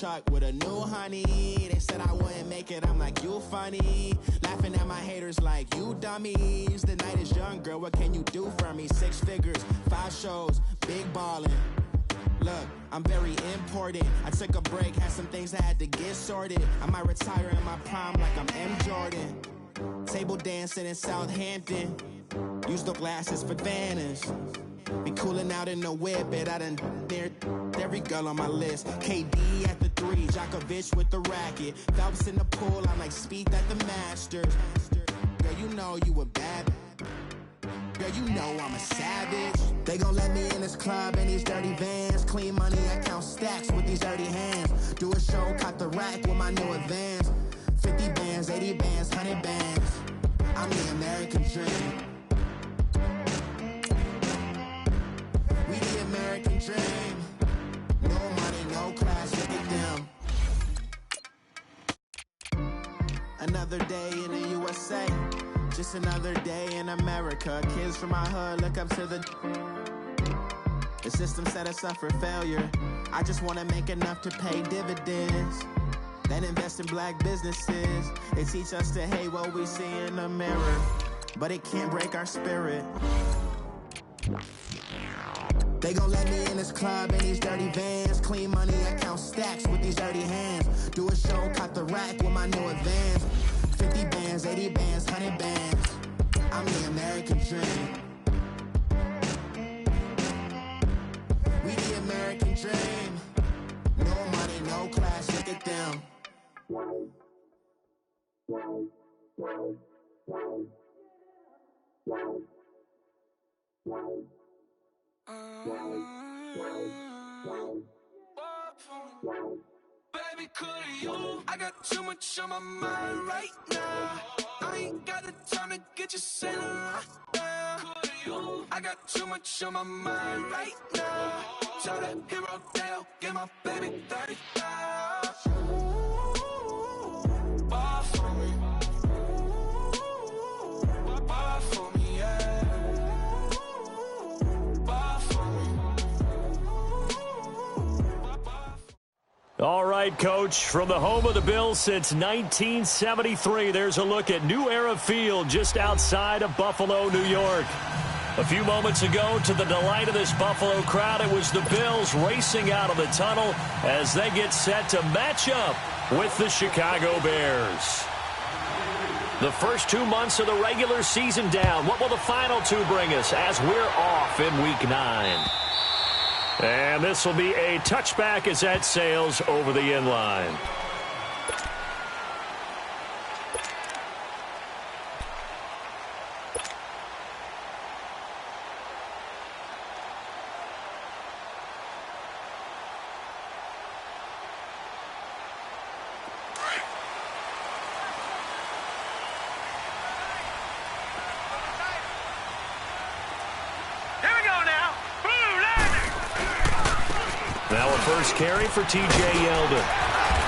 truck with a new honey. They said I wouldn't make it, I'm like, you funny. Laughing at my haters like, you dummies. The night is young, girl, what can you do for me? 6 figures, 5 shows, big ballin'. Look, I'm very important. I took a break, had some things I had to get sorted. I might retire in my prime like I'm M. Jordan. Table dancing in Southampton. Use the glasses for Vannas. Be cooling out in the whip, but I done near every girl on my list. KD at the 3, Djokovic with the racket. Phelps in the pool, I'm like Spieth at the Masters. Girl, you know you a bad. Girl, you know I'm a savage. They gon' let me in this club in these dirty vans. Clean money, I count stacks with these dirty hands. Do a show, caught the rack with my new advance. 50 bands, 80 bands, 100 bands. I'm the American dream. We the American dream. No money, no class, look at them. Another day in the USA. Just another day in America. Kids from my hood look up to the system set us up for failure. I just want to make enough to pay dividends. Then invest in black businesses. They teach us to hate what we see in the mirror, but it can't break our spirit. They gon' let me in this club in these dirty vans. Clean money, I count stacks with these dirty hands. Do a show, caught the rack with my new advance. 50 bands, 80 bands, 100 bands. I'm the American dream. We the American dream. No money, no class, look at them. Baby, could you? I got too much on my mind right now. I ain't got the time to get you sailing right now. Could you? I got too much on my mind right now. Tell that hero Dale, get my baby 30,000. Bar for me. Bar for me, yeah. Bar for me. All right, Coach, from the home of the Bills since 1973, there's a look at New Era Field just outside of Buffalo, New York. A few moments ago, to the delight of this Buffalo crowd, it was the Bills racing out of the tunnel as they get set to match up with the Chicago Bears. The first 2 months of the regular season down. What will the final 2 bring us as we're off in Week 9? And this will be a touchback as that sails over the end line. Now a first carry for T.J. Yeldon.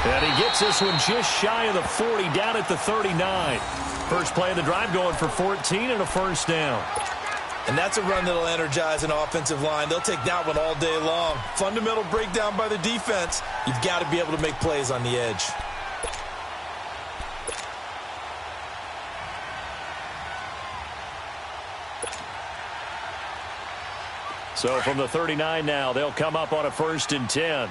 And he gets this one just shy of the 40, down at the 39. First play of the drive going for 14 and a first down. And that's a run that'll energize an offensive line. They'll take that one all day long. Fundamental breakdown by the defense. You've got to be able to make plays on the edge. So from the 39 now, they'll come up on a 1st and 10.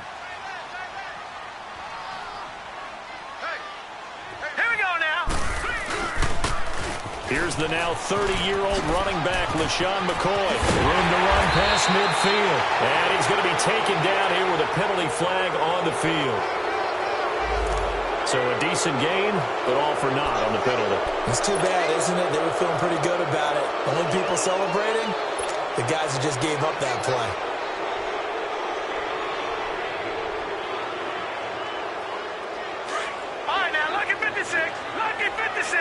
Here's the now 30-year-old running back, LaShawn McCoy. Room to run past midfield. And he's going to be taken down here with a penalty flag on the field. So a decent gain, but all for naught on the penalty. It's too bad, isn't it? They were feeling pretty good about it. Only people celebrating, the guys who just gave up that play. All right, now look at 56. Look at 56.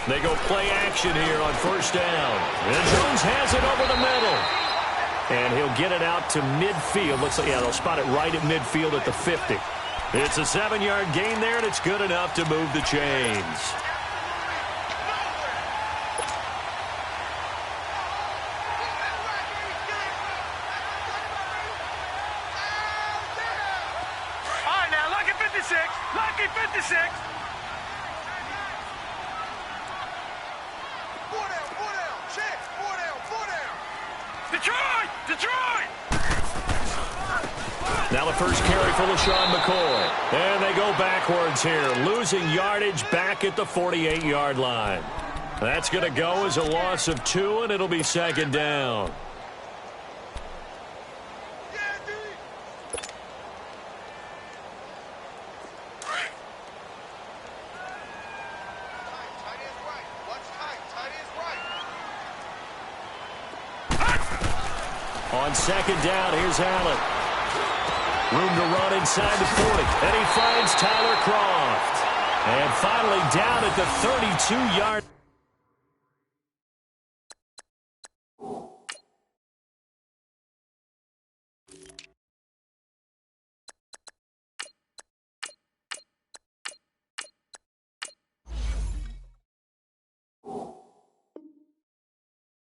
They go play action here on first down. And Jones has it over the middle. And he'll get it out to midfield. Looks like, yeah, they'll spot it right at midfield at the 50. It's a 7-yard gain there, and it's good enough to move the chains. 56. Lucky 56. Four down, check. Four down. Detroit! Detroit! Now the first carry for LaShawn McCoy. And they go backwards here, losing yardage back at the 48-yard line. That's going to go as a loss of 2, and it'll be second down. On second down, here's Allen. Room to run inside the 40. And he finds Tyler Croft. And finally down at the 32-yard.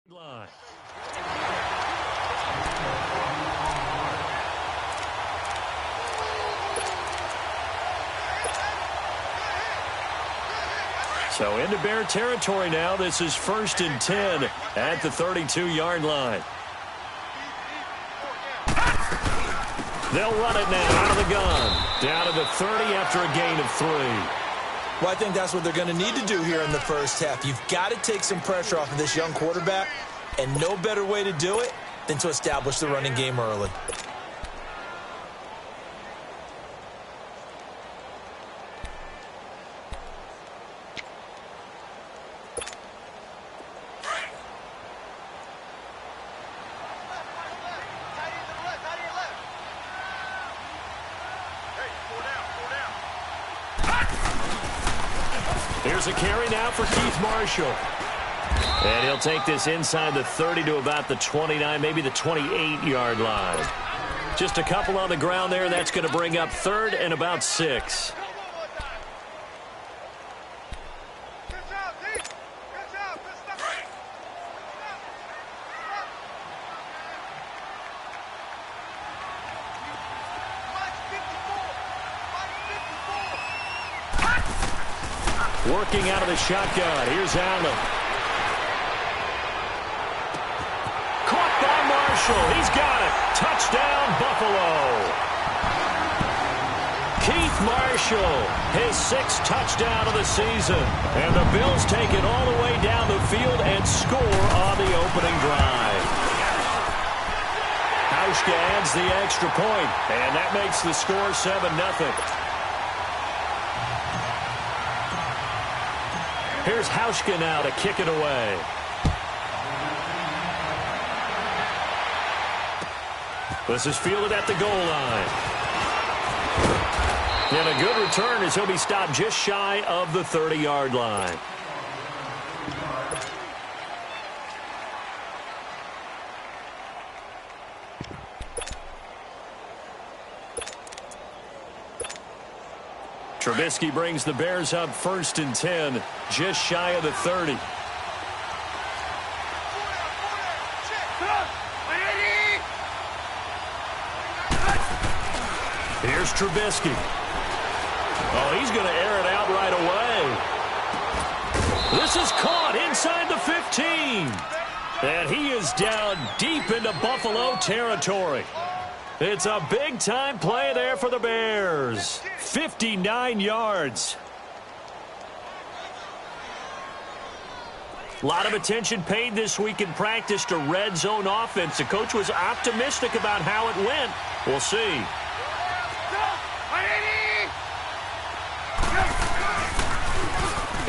Line. So into Bear territory now. This is 1st and 10 at the 32-yard line. They'll run it now out of the gun. Down to the 30 after a gain of 3. Well, I think that's what they're going to need to do here in the first half. You've got to take some pressure off of this young quarterback, and no better way to do it than to establish the running game early. Here's a carry now for Keith Marshall. And he'll take this inside the 30 to about the 29, maybe the 28-yard line. Just a couple on the ground there. That's going to bring up 3rd and about 6. Working out of the shotgun. Here's Allen. Caught by Marshall. He's got it. Touchdown, Buffalo. Keith Marshall, his 6th touchdown of the season. And the Bills take it all the way down the field and score on the opening drive. Hauschka adds the extra point, and that makes the score 7-0. Here's Hauschka now to kick it away. This is fielded at the goal line. And a good return as he'll be stopped just shy of the 30-yard line. Trubisky brings the Bears up 1st and 10, just shy of the 30. Here's Trubisky. Oh, he's going to air it out right away. This is caught inside the 15. And he is down deep into Buffalo territory. It's a big-time play there for the Bears. 59 yards. A lot of attention paid this week in practice to red zone offense. The coach was optimistic about how it went. We'll see.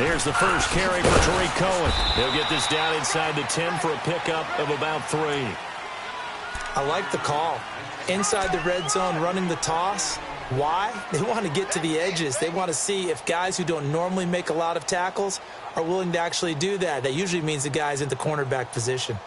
Here's the first carry for Tariq Cohen. He'll get this down inside the 10 for a pickup of about 3. I like the call. Inside the red zone, running the toss. Why? They want to get to the edges. They want to see if guys who don't normally make a lot of tackles are willing to actually do that. That usually means the guy's in the cornerback position.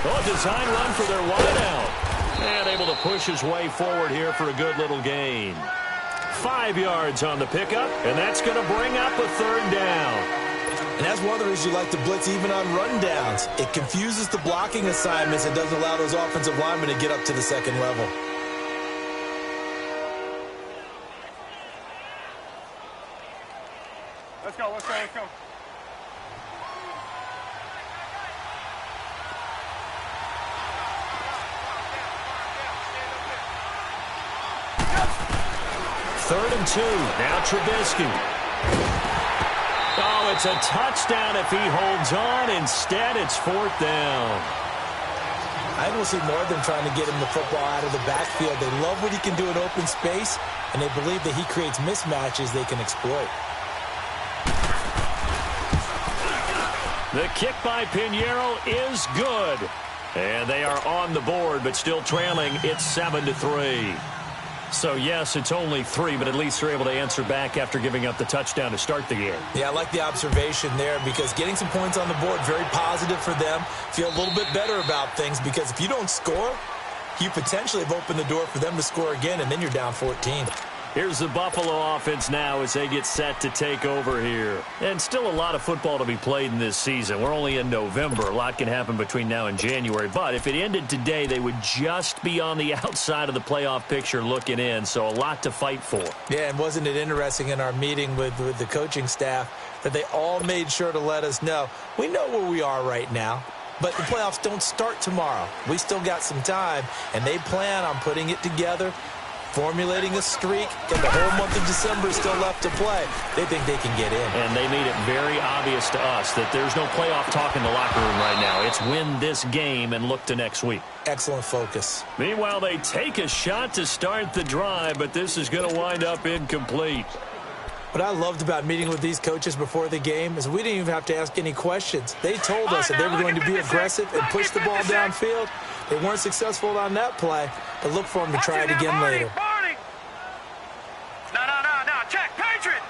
Oh, a design run for their wideout. And able to push his way forward here for a good little gain. 5 yards on the pickup, and that's going to bring up a third down. And that's one of the reasons you like to blitz even on rundowns. It confuses the blocking assignments and doesn't allow those offensive linemen to get up to the second level. Let's go, let's go, let's go. Third and 2. Now Trubisky. Oh, it's a touchdown if he holds on. Instead, it's 4th down. I think we'll see more than trying to get him the football out of the backfield. They love what he can do in open space, and they believe that he creates mismatches they can exploit. The kick by Pinheiro is good. And they are on the board, but still trailing. It's 7-3. So, yes, it's only 3, but at least they're able to answer back after giving up the touchdown to start the game. Yeah, I like the observation there because getting some points on the board, very positive for them. Feel a little bit better about things because if you don't score, you potentially have opened the door for them to score again, and then you're down 14. Here's the Buffalo offense now as they get set to take over here. And still a lot of football to be played in this season. We're only in November. A lot can happen between now and January. But if it ended today, they would just be on the outside of the playoff picture looking in. So a lot to fight for. Yeah, and wasn't it interesting in our meeting with the coaching staff that they all made sure to let us know, we know where we are right now. But the playoffs don't start tomorrow. We still got some time, and they plan on putting it together, formulating a streak, and the whole month of December is still left to play. They think they can get in. And they made it very obvious to us that there's no playoff talk in the locker room right now. It's win this game and look to next week. Excellent focus. Meanwhile, they take a shot to start the drive, but this is going to wind up incomplete. What I loved about meeting with these coaches before the game is we didn't even have to ask any questions. They told us that they were going to be aggressive and push the ball downfield. They weren't successful on that play, but look for them to try it again later. No. Check. Patriot.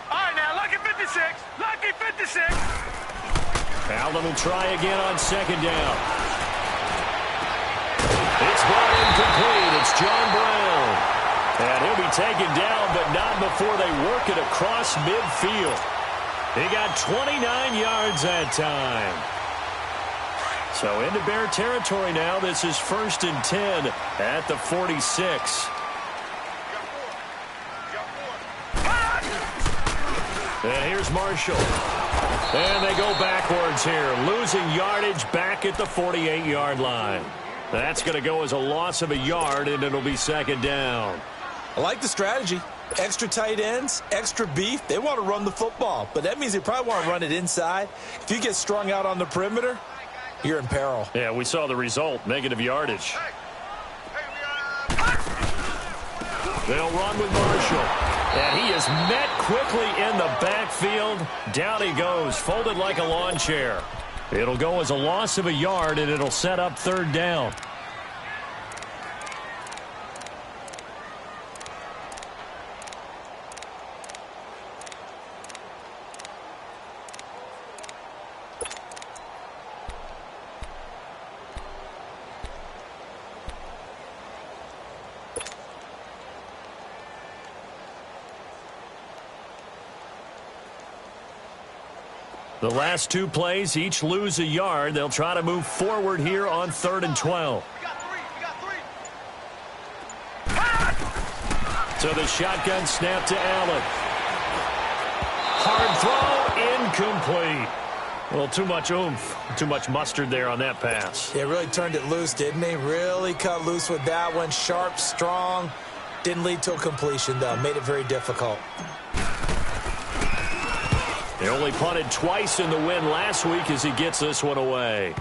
All right, now, lucky 56. Allen will try again on second down. It's brought incomplete. It's John Brown. And he'll be taken down, but not before they work it across midfield. He got 29 yards that time. So into Bear territory now. This is 1st and 10 at the 46. And here's Marshall. And they go backwards here, losing yardage back at the 48-yard line. That's going to go as a loss of a yard, and it'll be second down. I like the strategy. Extra tight ends, extra beef. They want to run the football, but that means they probably want to run it inside. If you get strung out on the perimeter, you're in peril. Yeah, we saw the result, negative yardage. They'll run with Marshall. And he is met quickly in the backfield. Down he goes, folded like a lawn chair. It'll go as a loss of a yard, and it'll set up third down. The last 2 plays, each lose a yard. They'll try to move forward here on 3rd and 12. So the shotgun snap to Allen. Hard throw, incomplete. Well, too much oomph, too much mustard there on that pass. Yeah, really turned it loose, didn't he? Really cut loose with that one. Sharp, strong. Didn't lead to a completion, though. Made it very difficult. They only punted twice in the win last week as he gets this one away.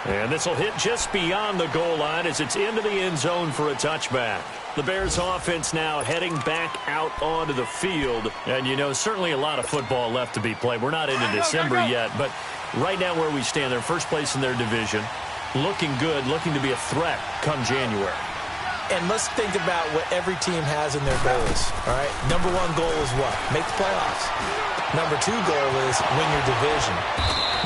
And this will hit just beyond the goal line as it's into the end zone for a touchback. The Bears offense now heading back out onto the field. And, you know, certainly a lot of football left to be played. We're not into December yet, but right now where we stand, they're first place in their division. Looking good, looking to be a threat come January. And let's think about what every team has in their goals, all right? Number 1 goal is what? Make the playoffs. Number 2 goal is win your division.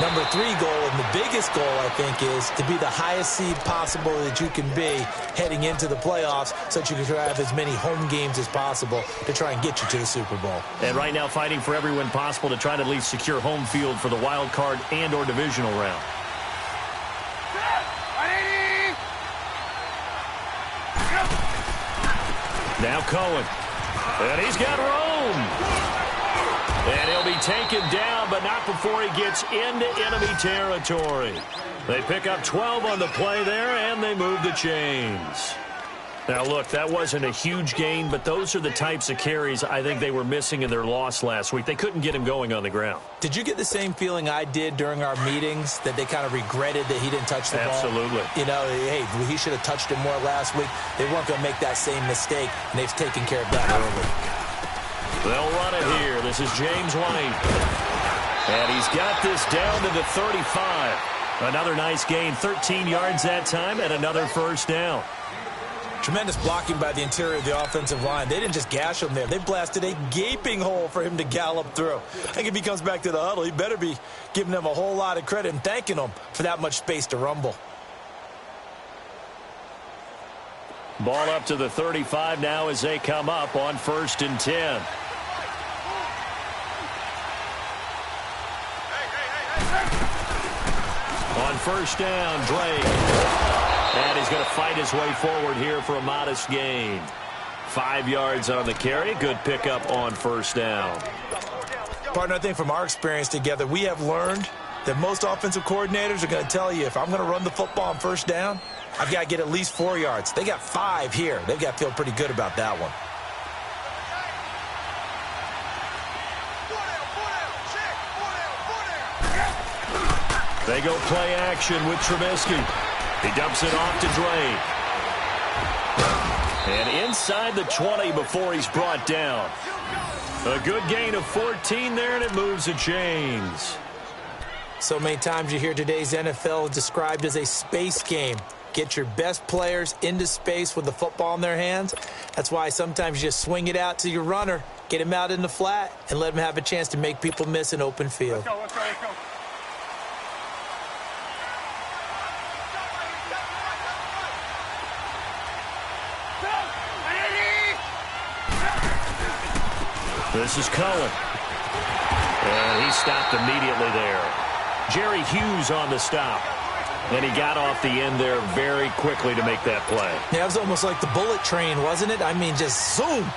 Number 3 goal, and the biggest goal, I think, is to be the highest seed possible that you can be heading into the playoffs so that you can have as many home games as possible to try and get you to the Super Bowl. And right now fighting for every win possible to try to at least secure home field for the wild card and or divisional round. Now Cohen. And he's got room. And he'll be taken down, but not before he gets into enemy territory. They pick up 12 on the play there, and they move the chains. Now, look, that wasn't a huge gain, but those are the types of carries I think they were missing in their loss last week. They couldn't get him going on the ground. Did you get the same feeling I did during our meetings, that they kind of regretted that he didn't touch the ball? Absolutely. You know, hey, he should have touched it more last week. They weren't going to make that same mistake, and they've taken care of that early. They'll run it here. This is James White. And he's got this down to the 35. Another nice gain, 13 yards that time, and another first down. Tremendous blocking by the interior of the offensive line. They didn't just gash him there. They blasted a gaping hole for him to gallop through. I think if he comes back to the huddle, he better be giving them a whole lot of credit and thanking them for that much space to rumble. Ball up to the 35 now as they come up on 1st and 10. On first down, Drake. And he's going to fight his way forward here for a modest gain. 5 yards on the carry. Good pickup on first down. Partner, I think from our experience together, we have learned that most offensive coordinators are going to tell you, if I'm going to run the football on first down, I've got to get at least 4 yards. They got 5 here. They've got to feel pretty good about that one. They go play action with Trubisky. He dumps it off to Drake. And inside the 20 before he's brought down. A good gain of 14 there, and it moves the chains. So many times you hear today's NFL described as a space game. Get your best players into space with the football in their hands. That's why sometimes you just swing it out to your runner, get him out in the flat, and let him have a chance to make people miss an open field. Let's go. This is Cohen. And he stopped immediately there. Jerry Hughes on the stop. And he got off the end there very quickly to make that play. Yeah, it was almost like the bullet train, wasn't it? I mean, just zoom.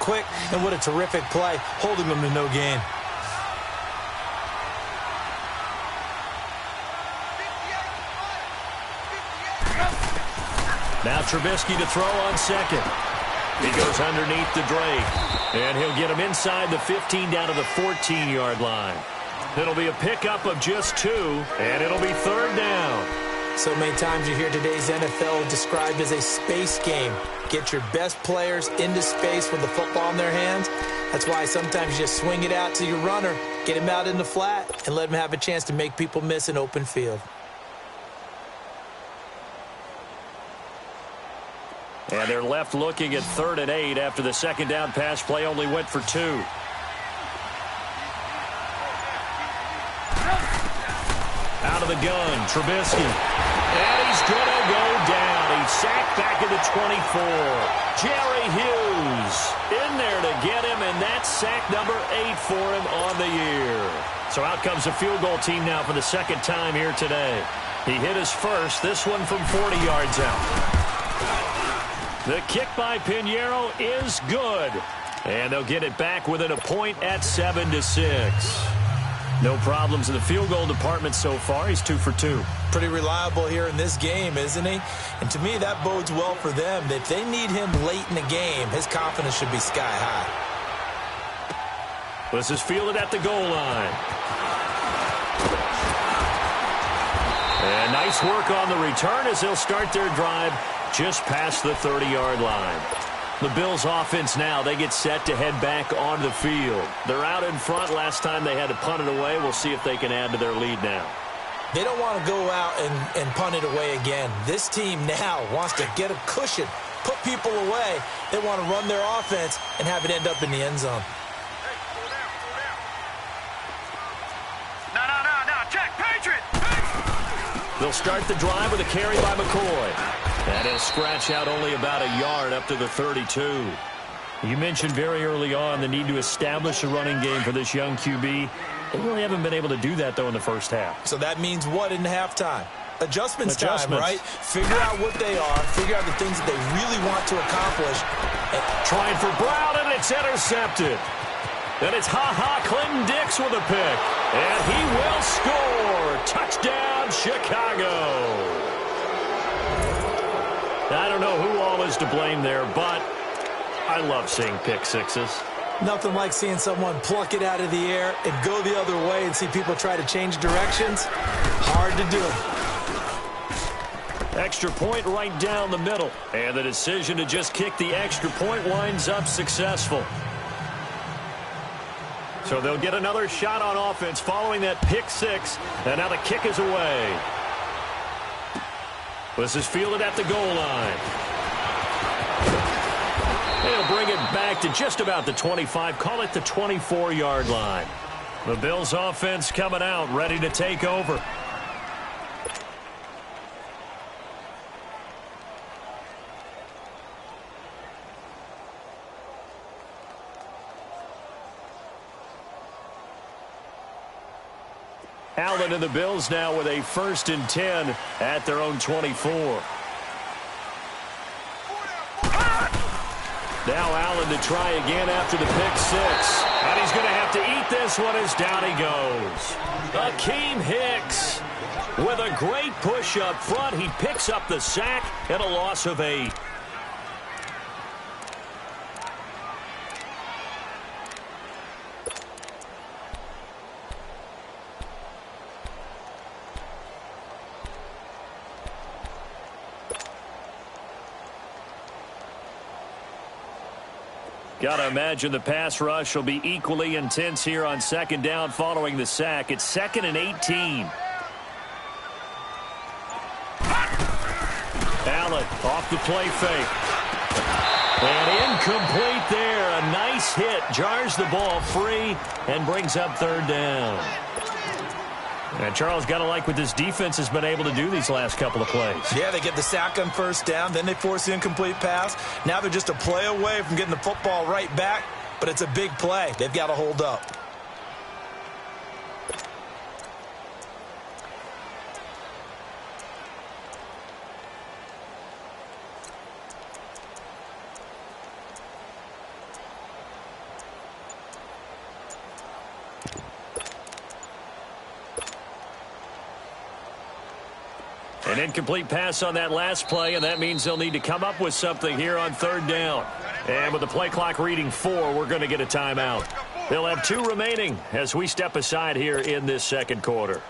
Quick. And what a terrific play, holding them to no gain. Now Trubisky to throw on second. He goes underneath to Drake. And he'll get him inside the 15 down to the 14-yard line. It'll be a pickup of just 2, and it'll be 3rd down. So many times you hear today's NFL described as a space game. Get your best players into space with the football in their hands. That's why sometimes you just swing it out to your runner, get him out in the flat, and let him have a chance to make people miss an open field. And they're left looking at 3rd and 8 after the second down pass play only went for 2. Out of the gun, Trubisky. And he's going to go down. He's sacked back at the 24. Jerry Hughes in there to get him, and that's sack number 8 for him on the year. So out comes a field goal team now for the second time here today. He hit his first, this one from 40 yards out. The kick by Pinheiro is good. And they'll get it back within a point at 7-6. No problems in the field goal department so far. He's 2 for 2. Pretty reliable here in this game, isn't he? And to me, that bodes well for them. If they need him late in the game, his confidence should be sky high. This is fielded at the goal line. And nice work on the return as they'll start their drive just past the 30-yard line. The Bills offense now, they get set to head back on the field. They're out in front. Last time they had to punt it away. We'll see if they can add to their lead now. They don't want to go out and punt it away again. This team now wants to get a cushion, put people away. They want to run their offense and have it end up in the end zone. No. They'll start the drive with a carry by McCoy. And he'll scratch out only about a yard up to the 32. You mentioned very early on the need to establish a running game for this young QB. They really haven't been able to do that, though, in the first half. So that means what in halftime? Adjustments time, right? Figure out what they are. Figure out the things that they really want to accomplish. Trying for Brown, and it's intercepted. And it's Clinton Dix with a pick. And he will score. Touchdown, Chicago. I don't know who all is to blame there, but I love seeing pick sixes. Nothing like seeing someone pluck it out of the air and go the other way and see people try to change directions. Hard to do. Extra point right down the middle. And the decision to just kick the extra point winds up successful. So they'll get another shot on offense following that pick six. And now the kick is away. This is fielded at the goal line. They'll bring it back to just about the 25. Call it the 24-yard line. The Bills offense coming out, ready to take over. Allen and the Bills now with a 1st and 10 at their own 24. Now Allen to try again after the pick six. And he's going to have to eat this one as down he goes. Akeem Hicks with a great push up front. He picks up the sack and a loss of 8. Got to imagine the pass rush will be equally intense here on 2nd down following the sack. It's 2nd and 18. Allen off the play fake. And incomplete there. A nice hit. Jars the ball free and brings up 3rd down. And Charles, got to like what this defense has been able to do these last couple of plays. Yeah, they get the sack on 1st down, then they force the incomplete pass. Now they're just a play away from getting the football right back, but it's a big play. They've got to hold up. An incomplete pass on that last play, and that means they'll need to come up with something here on 3rd down. And with the play clock reading 4, we're going to get a timeout. They'll have 2 remaining as we step aside here in this 2nd quarter.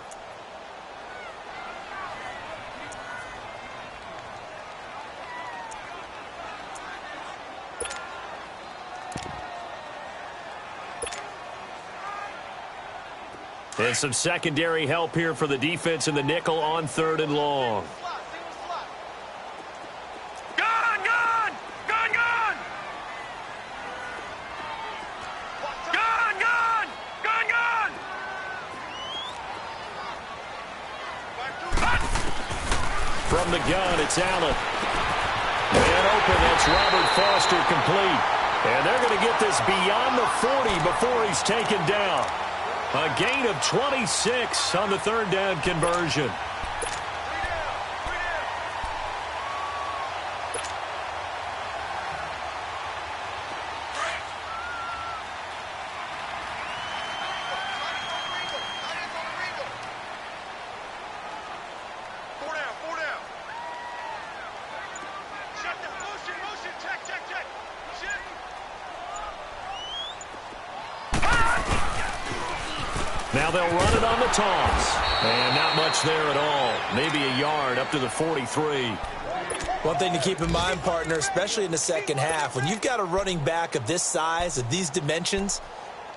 And some secondary help here for the defense in the nickel on 3rd and long. Gone! Gone! Gone! Gone! Gone! Gone! Gone! Gone! From the gun, it's Allen. Man open, that's Robert Foster complete. And they're going to get this beyond the 40 before he's taken down. A gain of 26 on the 3rd down conversion. Now they'll run it on the toss. And not much there at all. Maybe a yard up to the 43. One thing to keep in mind, partner, especially in the 2nd half, when you've got a running back of this size, of these dimensions,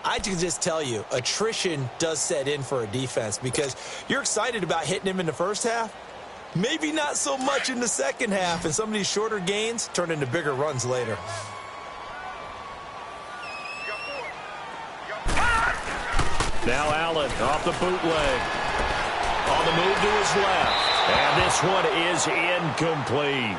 I can just tell you, attrition does set in for a defense because you're excited about hitting him in the 1st half. Maybe not so much in the 2nd half, and some of these shorter gains turn into bigger runs later. Now Allen off the bootleg. On the move to his left. And this one is incomplete.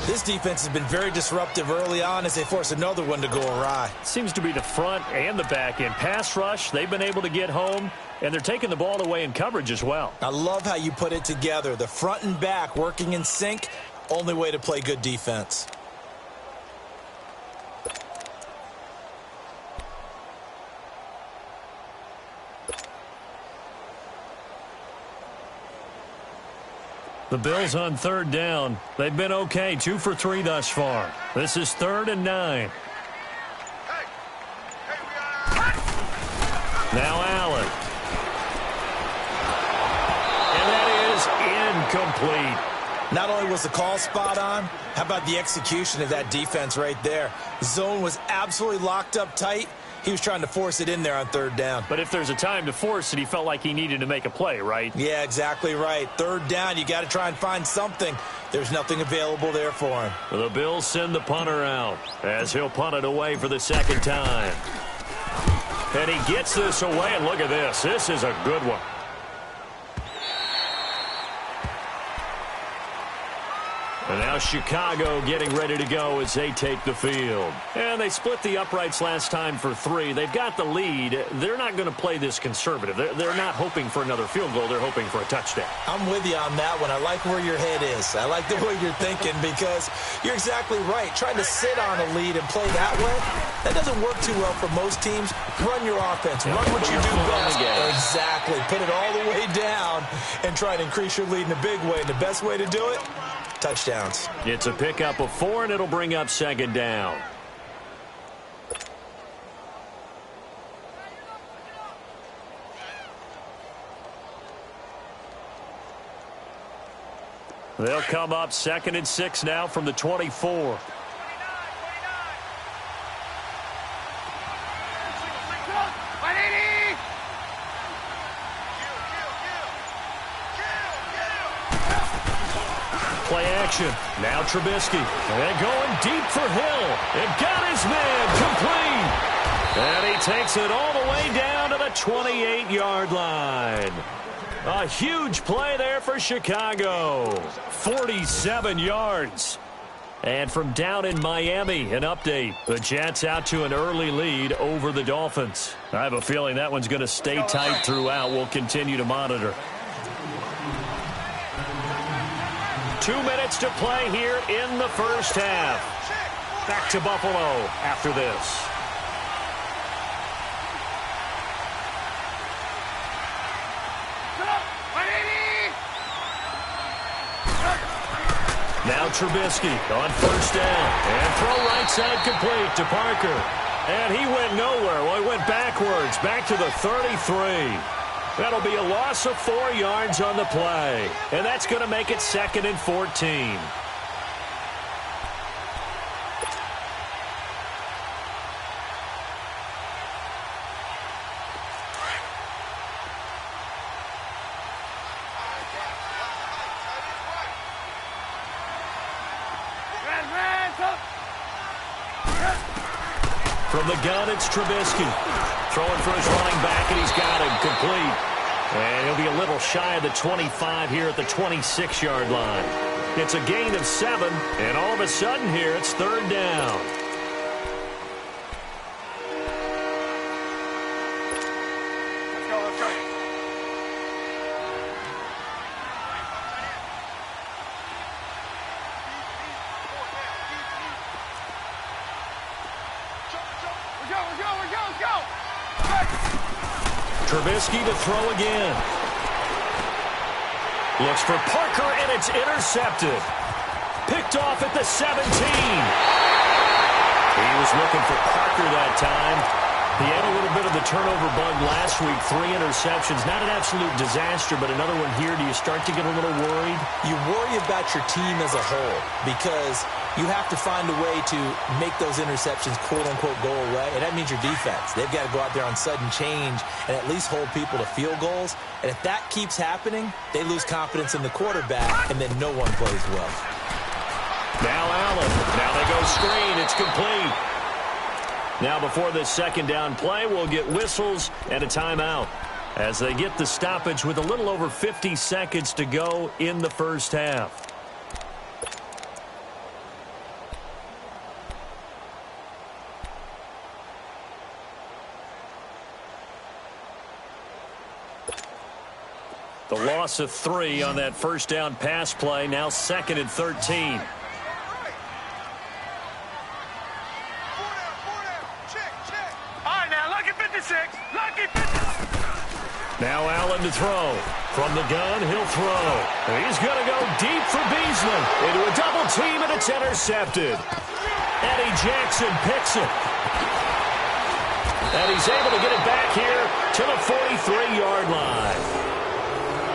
This defense has been very disruptive early on as they force another one to go awry. Seems to be the front and the back end. Pass rush, they've been able to get home, and they're taking the ball away in coverage as well. I love how you put it together. The front and back working in sync, only way to play good defense. The Bills on third down. They've been okay, 2 for 3 thus far. This is 3rd and 9. Now Allen. And that is incomplete. Not only was the call spot on, how about the execution of that defense right there? Zone was absolutely locked up tight. He was trying to force it in there on third down. But if there's a time to force it, he felt like he needed to make a play, right? Yeah, exactly right. Third down, you got to try and find something. There's nothing available there for him. The Bills send the punter out as he'll punt it away for the second time. And he gets this away, and look at this. This is a good one. And now Chicago getting ready to go as they take the field. And they split the uprights last time for 3. They've got the lead. They're not going to play this conservative. They're not hoping for another field goal. They're hoping for a touchdown. I'm with you on that one. I like where your head is. I like the way you're thinking because you're exactly right. Trying to sit on a lead and play that way, that doesn't work too well for most teams. Run your offense. Run what you do best. Exactly. Put it all the way down and try to increase your lead in a big way. And the best way to do it? Touchdowns. It's a pickup of 4, and it'll bring up second down. They'll come up 2nd and 6 now from the 24. Play action. Now Trubisky. And going deep for Hill. And got his man complete. And he takes it all the way down to the 28-yard line. A huge play there for Chicago. 47 yards. And from down in Miami, an update. The Jets out to an early lead over the Dolphins. I have a feeling that one's going to stay tight throughout. We'll continue to monitor. 2 minutes to play here in the first half. Back to Buffalo after this. Now Trubisky on first down. And throw right side complete to Parker. And he went nowhere. Well, he went backwards. Back to the 33. That'll be a loss of 4 yards on the play. And that's going to make it 2nd and 14. From the gun, it's Trubisky. Throwing for his running back, and he's got him complete. And he'll be a little shy of the 25 here at the 26-yard line. It's a gain of 7, and all of a sudden here, it's 3rd down. Let's go. Let's go. Trubisky to throw again. Looks for Parker, and it's intercepted. Picked off at the 17. He was looking for Parker that time. He had a little bit of the turnover bug last week. 3 interceptions. Not an absolute disaster, but another one here. Do you start to get a little worried? You worry about your team as a whole because you have to find a way to make those interceptions, quote-unquote, go away. And that means your defense. They've got to go out there on sudden change and at least hold people to field goals. And if that keeps happening, they lose confidence in the quarterback, and then no one plays well. Now Allen. Now they go screen. It's complete. Now before this second down play, we'll get whistles and a timeout. as they get the stoppage with a little over 50 seconds to go in the first half. The loss of 3 on that first down pass play, now 2nd and 13. Now Allen to throw. From the gun, he'll throw. He's going to go deep for Beasley. Into a double team, and it's intercepted. Eddie Jackson picks it. And he's able to get it back here to the 43-yard line.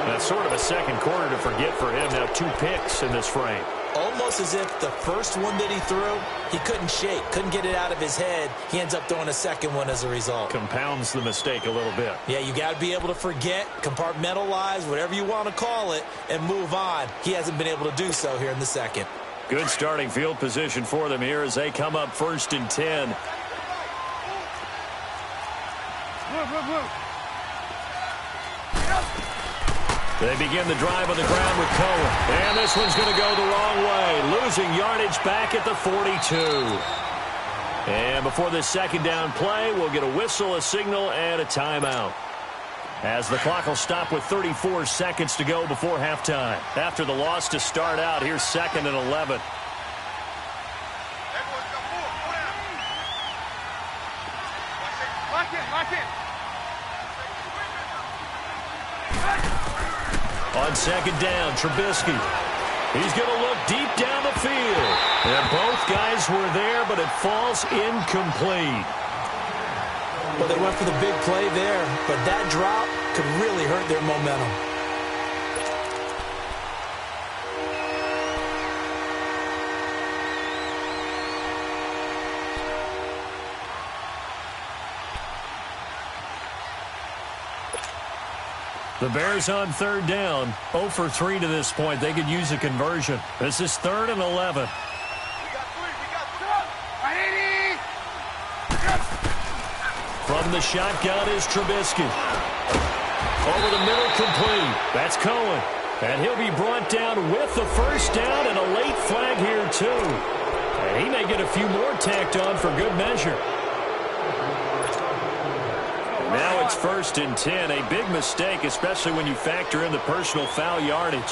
That's sort of a second quarter to forget for him. Now 2 picks in this frame. Almost as if the first one that he threw, he couldn't shake, couldn't get it out of his head. He ends up throwing a second one as a result. Compounds the mistake a little bit. Yeah, you got to be able to forget, compartmentalize, whatever you want to call it, and move on. He hasn't been able to do so here in the second. Good starting field position for them here as they come up 1st and 10. They begin the drive on the ground with Cohen. And this one's going to go the wrong way. Losing yardage back at the 42. And before this second down play, we'll get a whistle, a signal, and a timeout. As the clock will stop with 34 seconds to go before halftime. After the loss to start out, here's 2nd and 11. Lock in. On 2nd down, Trubisky. He's going to look deep down the field. And both guys were there, but it falls incomplete. Well, they went for the big play there, but that drop could really hurt their momentum. The Bears on 3rd down, 0 for 3 to this point. They could use a conversion. This is 3rd and 11. From the shotgun is Trubisky. Over the middle, complete. That's Cohen. And he'll be brought down with the first down and a late flag here, too. And he may get a few more tacked on for good measure. Now it's 1st and 10. A big mistake, especially when you factor in the personal foul yardage.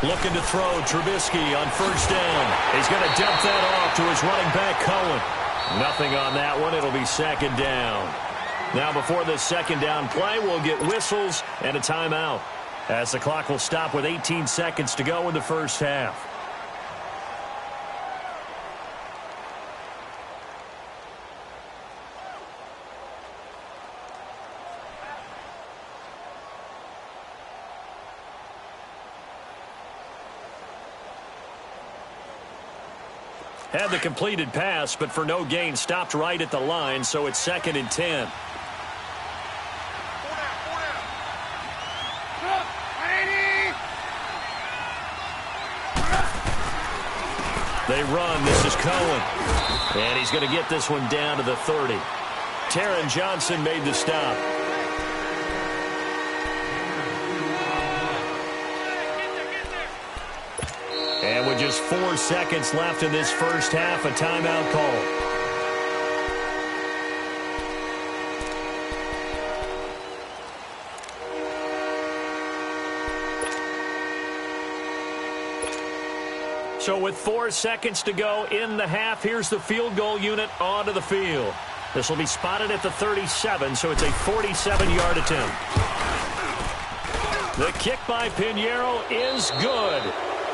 Looking to throw, Trubisky on 1st down. He's going to dump that off to his running back, Cohen. Nothing on that one. It'll be 2nd down. Now before this 2nd down play, we'll get whistles and a timeout, as the clock will stop with 18 seconds to go in the first half. Had the completed pass, but for no gain, stopped right at the line, so it's 2nd and 10. They run. This is Cohen. And he's going to get this one down to the 30. Taron Johnson made the stop. And with just 4 seconds left in this first half, a timeout call. So with 4 seconds to go in the half, here's the field goal unit onto the field. This will be spotted at the 37, so it's a 47-yard attempt. The kick by Pinheiro is good.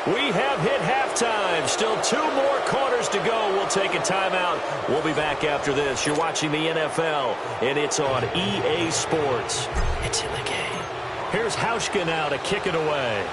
We have hit halftime. Still 2 more quarters to go. We'll take a timeout. We'll be back after this. You're watching the NFL, and it's on EA Sports. It's in the game. Here's Hauschka now to kick it away.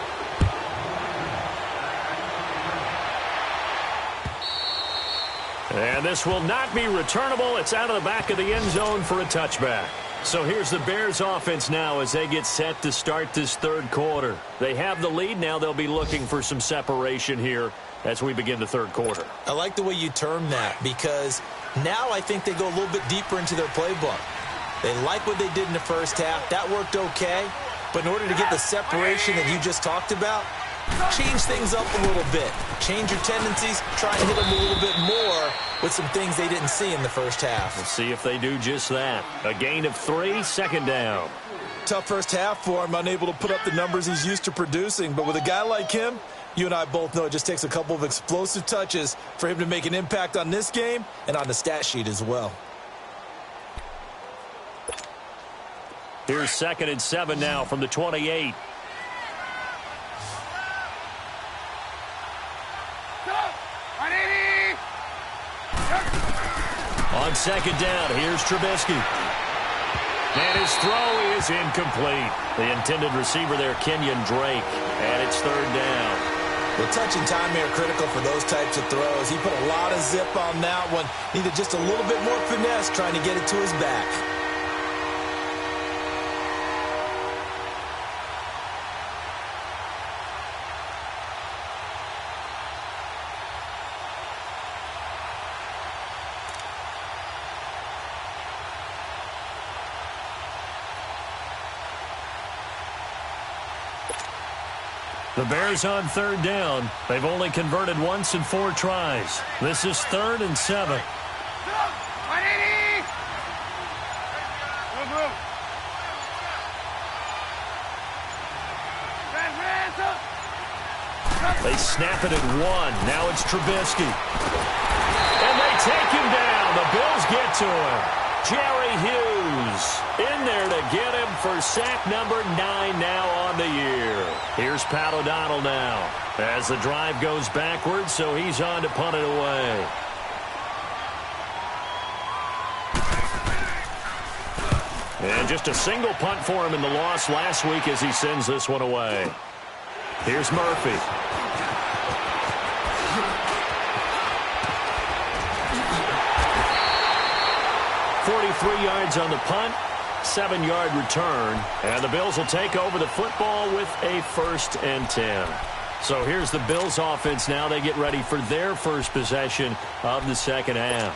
And this will not be returnable. It's out of the back of the end zone for a touchback. So here's the Bears offense now as they get set to start this third quarter. They have the lead. Now they'll be looking for some separation here as we begin the third quarter. I like the way you term that because now I think they go a little bit deeper into their playbook. They like what they did in the first half. That worked okay. But in order to get the separation that you just talked about, change things up a little bit. Change your tendencies. Try and hit them a little bit more with some things they didn't see in the first half. We'll see if they do just that. A gain of 3, second down. Tough first half for him, unable to put up the numbers he's used to producing. But with a guy like him, you and I both know it just takes a couple of explosive touches for him to make an impact on this game and on the stat sheet as well. Here's 2nd and 7 now from the 28. On second down, here's Trubisky. And his throw is incomplete. The intended receiver there, Kenyon Drake. And it's 3rd down. The touch and time are critical for those types of throws. He put a lot of zip on that one. Needed just a little bit more finesse trying to get it to his back. The Bears on 3rd down. They've only converted once in 4 tries. This is 3rd and 7. They snap it at 1. Now it's Trubisky. And they take him down. The Bills get to him. Jerry Hughes in there to get him for sack number 9 now on the year. Here's Pat O'Donnell now as the drive goes backwards, so he's on to punt it away. And just a single punt for him in the loss last week as he sends this one away. Here's Murphy. 43 yards on the punt, 7-yard return, and the Bills will take over the football with a 1st and 10. So here's the Bills offense now. They get ready for their first possession of the second half.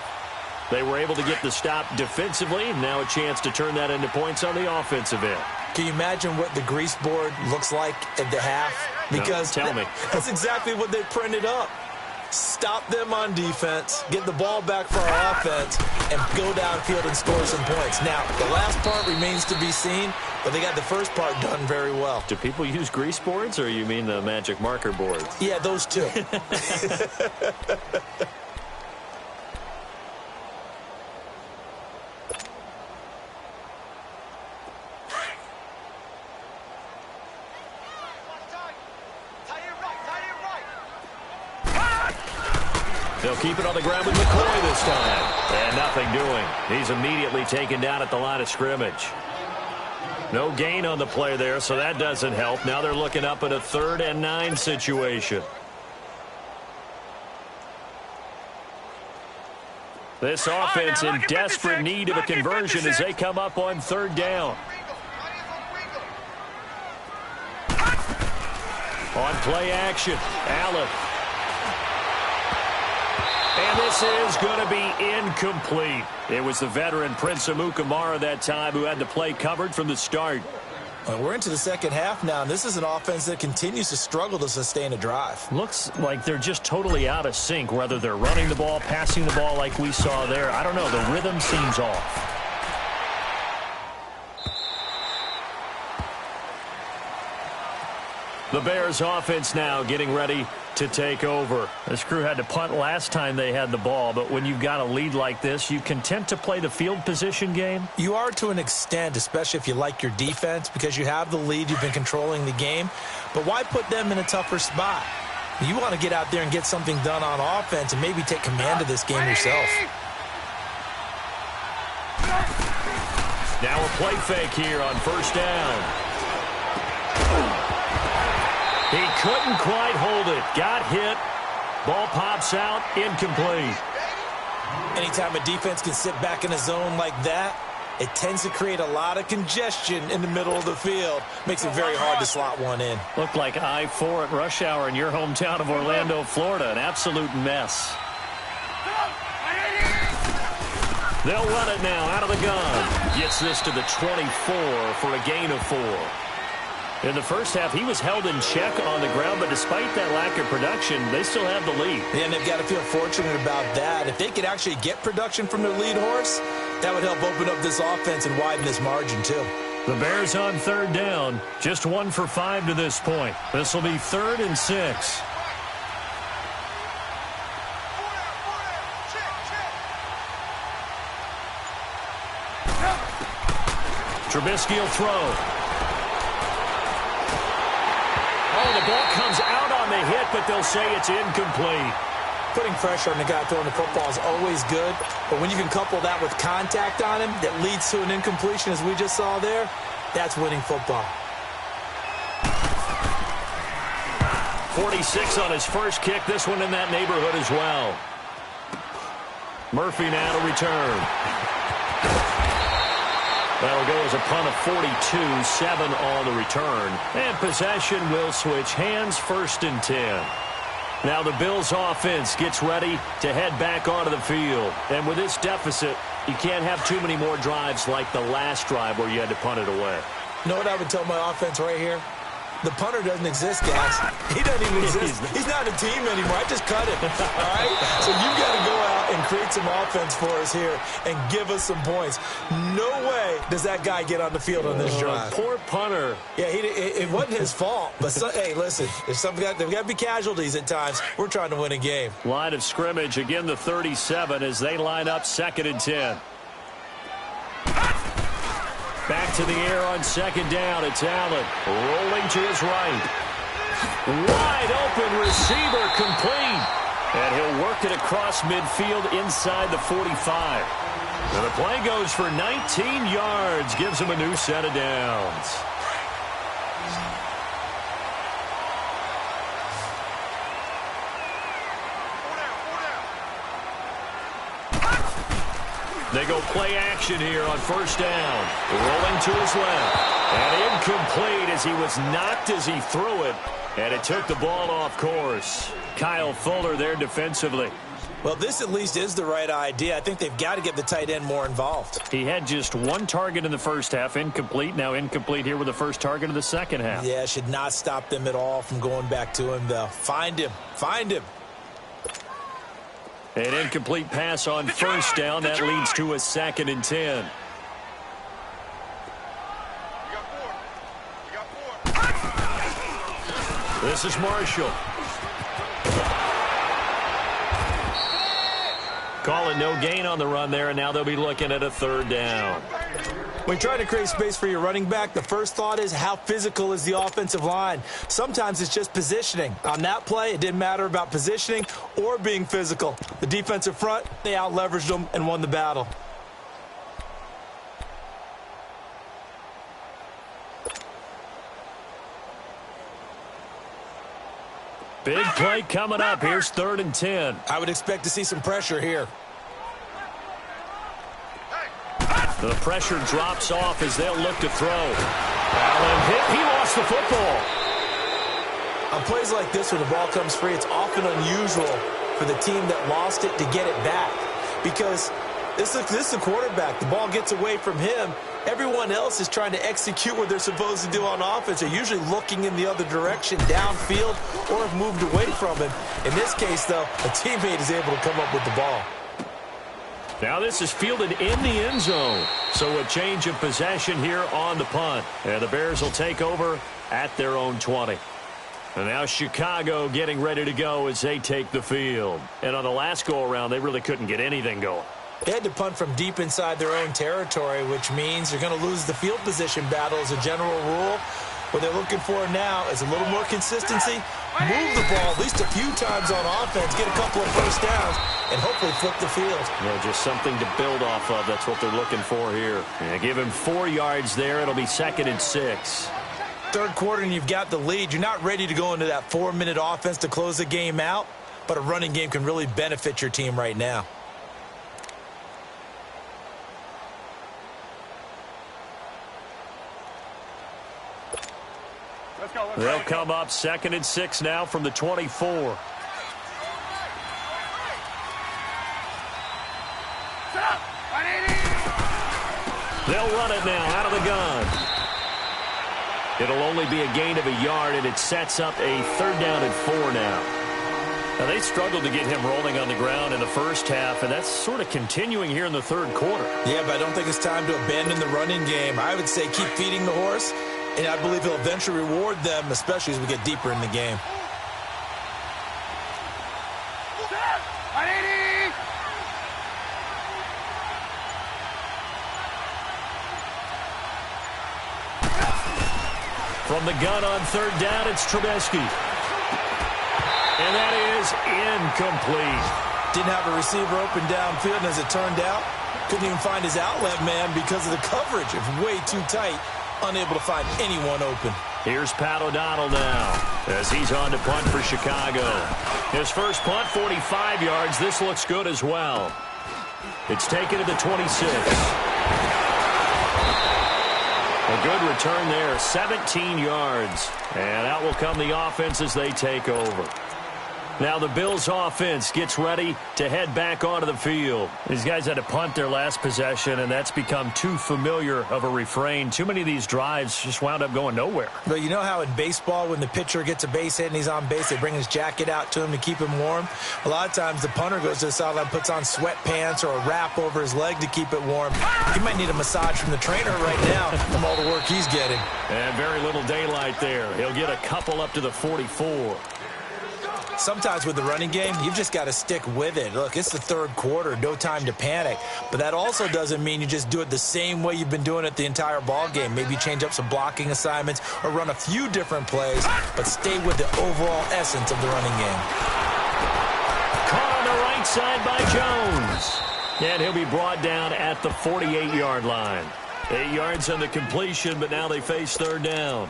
They were able to get the stop defensively. Now a chance to turn that into points on the offensive end. Can you imagine what the grease board looks like at the half? Because no, tell me. That's exactly what they printed up. Stop them on defense, get the ball back for our offense, and go downfield and score some points. Now, the last part remains to be seen, but they got the first part done very well. Do people use grease boards, or you mean the magic marker boards? Yeah, those two. They'll keep it on the ground with McCoy this time. And nothing doing. He's immediately taken down at the line of scrimmage. No gain on the play there, so that doesn't help. Now they're looking up at a 3rd and 9 situation. This offense in desperate need of a conversion as they come up on 3rd down. On play action, Allen. And this is going to be incomplete. It was the veteran Prince Amukamara that time who had the play covered from the start. Well, we're into the second half now, and this is an offense that continues to struggle to sustain a drive. Looks like they're just totally out of sync, whether they're running the ball, passing the ball like we saw there. I don't know. The rhythm seems off. The Bears offense now getting ready to take over. This crew had to punt last time they had the ball, but when you've got a lead like this, you content to play the field position game? You are to an extent, especially if you like your defense, because you have the lead, you've been controlling the game. But why put them in a tougher spot? You want to get out there and get something done on offense and maybe take command of this game yourself. Now a play fake here on 1st down. He couldn't quite hold it. Got hit. Ball pops out. Incomplete. Anytime a defense can sit back in a zone like that, it tends to create a lot of congestion in the middle of the field. Makes it very hard to slot one in. Looked like I-4 at rush hour in your hometown of Orlando, Florida. An absolute mess. They'll run it now out of the gun. Gets this to the 24 for a gain of 4. In the first half, he was held in check on the ground, but despite that lack of production, they still have the lead. Yeah, and they've got to feel fortunate about that. If they could actually get production from their lead horse, that would help open up this offense and widen this margin, too. The Bears on third down, just 1 for 5 to this point. This will be 3rd and 6. Trubisky will throw. Oh, the ball comes out on the hit, but they'll say it's incomplete. Putting pressure on the guy throwing the football is always good, but when you can couple that with contact on him that leads to an incompletion, as we just saw there, that's winning football. 46 on his first kick. This one in that neighborhood as well. Murphy now to return. That'll go as a punt of 42, 7 on the return. And possession will switch hands, 1st and 10. Now the Bills offense gets ready to head back onto the field. And with this deficit, you can't have too many more drives like the last drive where you had to punt it away. You know what I would tell my offense right here? The punter doesn't exist, guys. He doesn't even exist. He's not a team anymore. I just cut him. All right? So you've got to go out and create some offense for us here and give us some points. No way does that guy get on the field on this drive. Poor punter. Yeah, it wasn't his fault. But, hey, listen, there's got to be casualties at times. We're trying to win a game. Line of scrimmage, again the 37 as they line up 2nd and 10. Back to the air on 2nd down. It's Allen rolling to his right. Wide open receiver complete. And he'll work it across midfield inside the 45. And the play goes for 19 yards. Gives him a new set of downs. They go play action here on 1st down. Rolling to his left. And incomplete as he was knocked as he threw it. And it took the ball off course. Kyle Fuller there defensively. Well, this at least is the right idea. I think they've got to get the tight end more involved. He had just 1 target in the first half. Incomplete. Now incomplete here with the first target of the second half. Yeah, should not stop them at all from going back to him, though. Find him. Find him. An incomplete pass on 1st down. That leads to a 2nd and 10. This is Marshall. Call it no gain on the run there, and now they'll be looking at a 3rd down. When trying to create space for your running back, the first thought is how physical is the offensive line. Sometimes it's just positioning. On that play, it didn't matter about positioning or being physical. The defensive front, they out-leveraged them and won the battle. Big play coming up. Here's 3rd and 10. I would expect to see some pressure here. The pressure drops off as they'll look to throw. Allen hit. He lost the football. On plays like this where the ball comes free, it's often unusual for the team that lost it to get it back. Because this is the quarterback. The ball gets away from him. Everyone else is trying to execute what they're supposed to do on offense. They're usually looking in the other direction, downfield, or have moved away from him. In this case, though, a teammate is able to come up with the ball. Now this is fielded in the end zone. So a change of possession here on the punt. And the Bears will take over at their own 20. And now Chicago getting ready to go as they take the field. And on the last go-around, they really couldn't get anything going. They had to punt from deep inside their own territory, which means they're going to lose the field position battle as a general rule. What they're looking for now is a little more consistency, move the ball at least a few times on offense, get a couple of first downs, and hopefully flip the field. Yeah, just something to build off of. That's what they're looking for here. Yeah, give him 4 yards there. It'll be 2nd and 6. Third quarter and you've got the lead. You're not ready to go into that 4-minute offense to close the game out, but a running game can really benefit your team right now. Let's go. They'll come up 2nd and 6 now from the 24. They'll run it now out of the gun. It'll only be a gain of a yard, and it sets up a 3rd down and 4 now. Now, they struggled to get him rolling on the ground in the first half, and that's sort of continuing here in the 3rd quarter. Yeah, but I don't think it's time to abandon the running game. I would say keep feeding the horse, and I believe he'll eventually reward them, especially as we get deeper in the game. From the gun on 3rd down, it's Trubisky. And that is incomplete. Didn't have a receiver open downfield, and as it turned out, couldn't even find his outlet man because of the coverage. It was way too tight, unable to find anyone open. Here's Pat O'Donnell now as he's on to punt for Chicago. His first punt, 45 yards. This looks good as well. It's taken to the 26. A good return there, 17 yards. And out will come the offense as they take over. Now the Bills offense gets ready to head back onto the field. These guys had to punt their last possession, and that's become too familiar of a refrain. Too many of these drives just wound up going nowhere. But you know how in baseball, when the pitcher gets a base hit and he's on base, they bring his jacket out to him to keep him warm? A lot of times the punter goes to the sideline, puts on sweatpants or a wrap over his leg to keep it warm. He might need a massage from the trainer right now from all the work he's getting. And very little daylight there. He'll get a couple up to the 44. Sometimes with the running game, you've just got to stick with it. Look, it's the 3rd quarter, no time to panic. But that also doesn't mean you just do it the same way you've been doing it the entire ball game. Maybe change up some blocking assignments or run a few different plays, but stay with the overall essence of the running game. Caught on the right side by Jones. And he'll be brought down at the 48-yard line. 8 yards on the completion, but now they face 3rd down.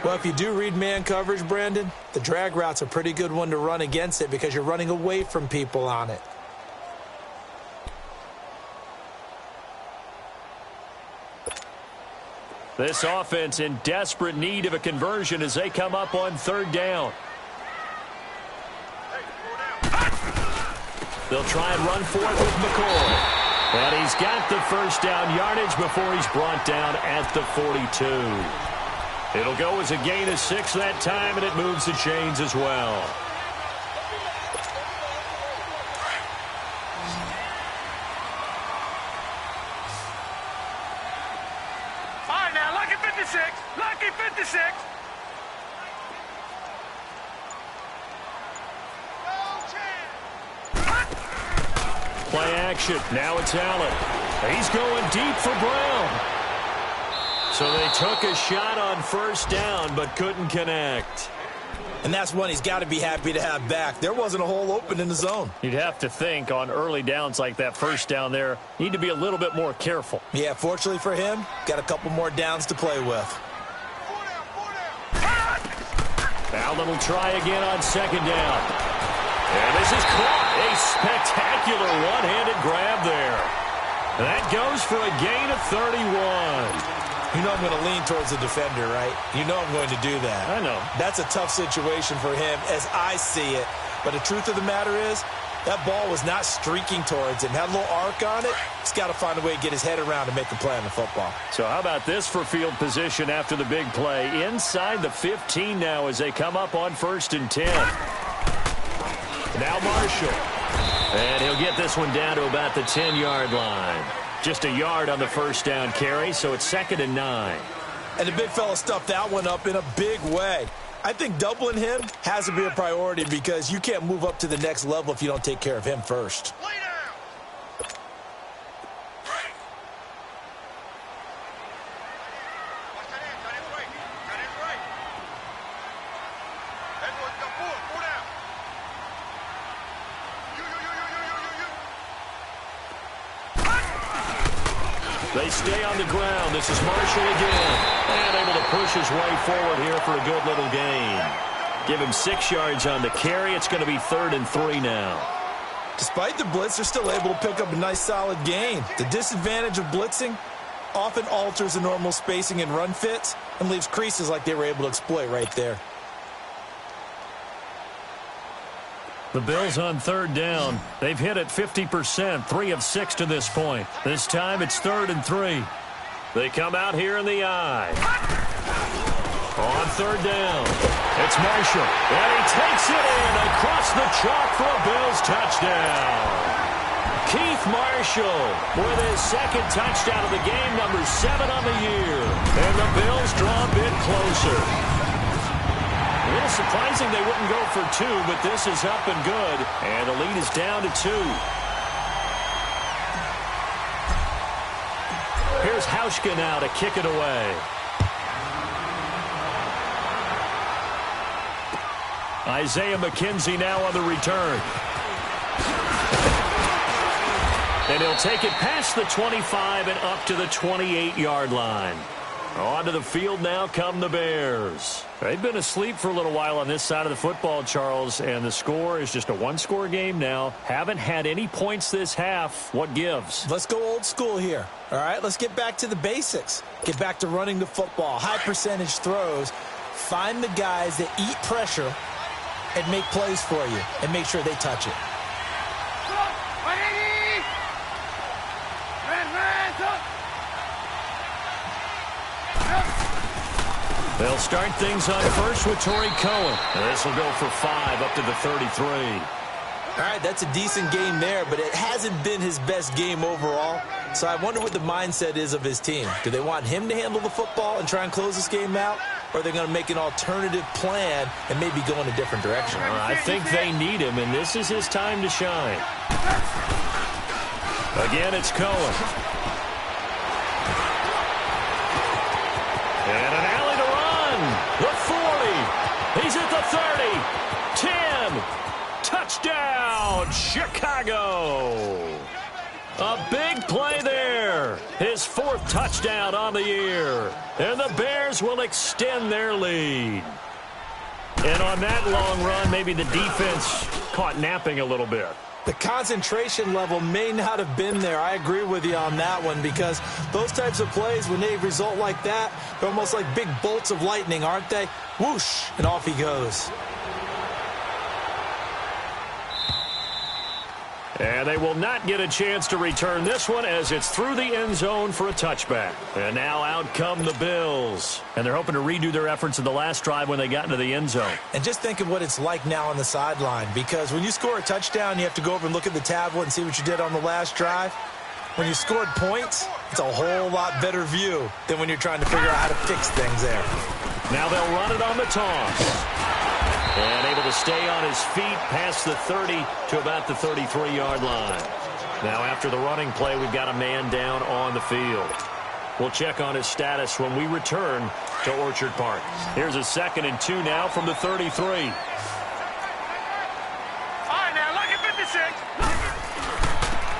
Well, if you do read man coverage, Brandon, the drag route's a pretty good one to run against it because you're running away from people on it. This offense in desperate need of a conversion as they come up on 3rd down. They'll try and run for it with McCoy. And he's got the 1st down yardage before he's brought down at the 42. It'll go as a gain of 6 that time, and it moves the chains as well. All right, now, lucky 56. Lucky 56. Play action. Now it's Allen. He's going deep for Brown. So they took a shot on 1st down, but couldn't connect. And that's one he's got to be happy to have back. There wasn't a hole open in the zone. You'd have to think on early downs like that 1st down there, need to be a little bit more careful. Yeah, fortunately for him, got a couple more downs to play with. Allen will try again on 2nd down. And this is caught. A spectacular one-handed grab there. That goes for a gain of 31. You know I'm going to lean towards the defender, right? You know I'm going to do that. I know. That's a tough situation for him as I see it. But the truth of the matter is, that ball was not streaking towards him. Had a little arc on it. He's got to find a way to get his head around to make a play on the football. So how about this for field position after the big play? Inside the 15 now as they come up on 1st and 10. Now Marshall. And he'll get this one down to about the 10-yard line. Just a yard on the 1st down carry, so it's 2nd and 9. And the big fella stuffed that one up in a big way. I think doubling him has to be a priority because you can't move up to the next level if you don't take care of him first. They stay on the ground. This is Marshall again. And able to push his way forward here for a good little gain. Give him 6 yards on the carry. It's going to be 3rd and 3 now. Despite the blitz, they're still able to pick up a nice solid gain. The disadvantage of blitzing, often alters the normal spacing and run fits and leaves creases like they were able to exploit right there. The Bills on third down. They've hit it 50%, 3 of 6 to this point. This time it's 3rd and 3. They come out here in the eye. On third down, it's Marshall, and he takes it in across the chalk for a Bills touchdown. Keith Marshall with his second touchdown of the game, number 7 on the year. And the Bills draw a bit closer. A little surprising they wouldn't go for 2, but this is up and good. And the lead is down to 2. Here's Hauschka now to kick it away. Isaiah McKenzie now on the return. And he'll take it past the 25 and up to the 28-yard line. Onto the field now come the Bears. They've been asleep for a little while on this side of the football, Charles, and the score is just a one-score game now. Haven't had any points this half. What gives? Let's go old school here. All right, let's get back to the basics. Get back to running the football, high percentage throws. Find the guys that eat pressure and make plays for you and make sure they touch it. They'll start things on first with Torrey Cohen. This will go for 5 up to the 33. All right, that's a decent game there, but it hasn't been his best game overall. So I wonder what the mindset is of his team. Do they want him to handle the football and try and close this game out? Or are they going to make an alternative plan and maybe go in a different direction? I think they need him, and this is his time to shine. Again, it's Cohen. And an alley to run. The 40. He's at the 30. 10. Touchdown, Chicago. A big play there. His 4th touchdown on the year. And the Bears will extend their lead. And on that long run, maybe the defense caught napping a little bit. The concentration level may not have been there. I agree with you on that one because those types of plays, when they result like that, they're almost like big bolts of lightning, aren't they? Whoosh, and off he goes. And they will not get a chance to return this one as it's through the end zone for a touchback. And now out come the Bills. And they're hoping to redo their efforts in the last drive when they got into the end zone. And just think of what it's like now on the sideline, because when you score a touchdown, you have to go over and look at the tablet and see what you did on the last drive. When you scored points, it's a whole lot better view than when you're trying to figure out how to fix things there. Now they'll run it on the toss. And able to stay on his feet past the 30 to about the 33-yard line. Now after the running play, we've got a man down on the field. We'll check on his status when we return to Orchard Park. Here's a 2nd and 2 now from the 33. All right, now, look at 56.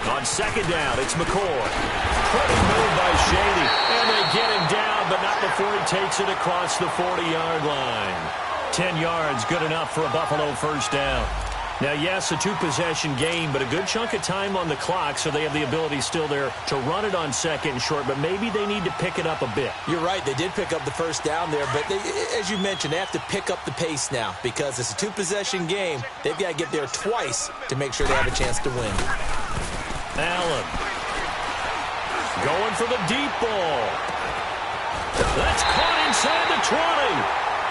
On 2nd down, it's McCoy. Pretty move by Shady. And they get him down, but not before he takes it across the 40-yard line. 10 yards, good enough for a Buffalo first down. Now, yes, a 2-possession game, but a good chunk of time on the clock, so they have the ability still there to run it on 2nd and short, but maybe they need to pick it up a bit. You're right. They did pick up the first down there, but as you mentioned, they have to pick up the pace now because it's a 2-possession game. They've got to get there twice to make sure they have a chance to win. Allen going for the deep ball. That's caught inside the 20.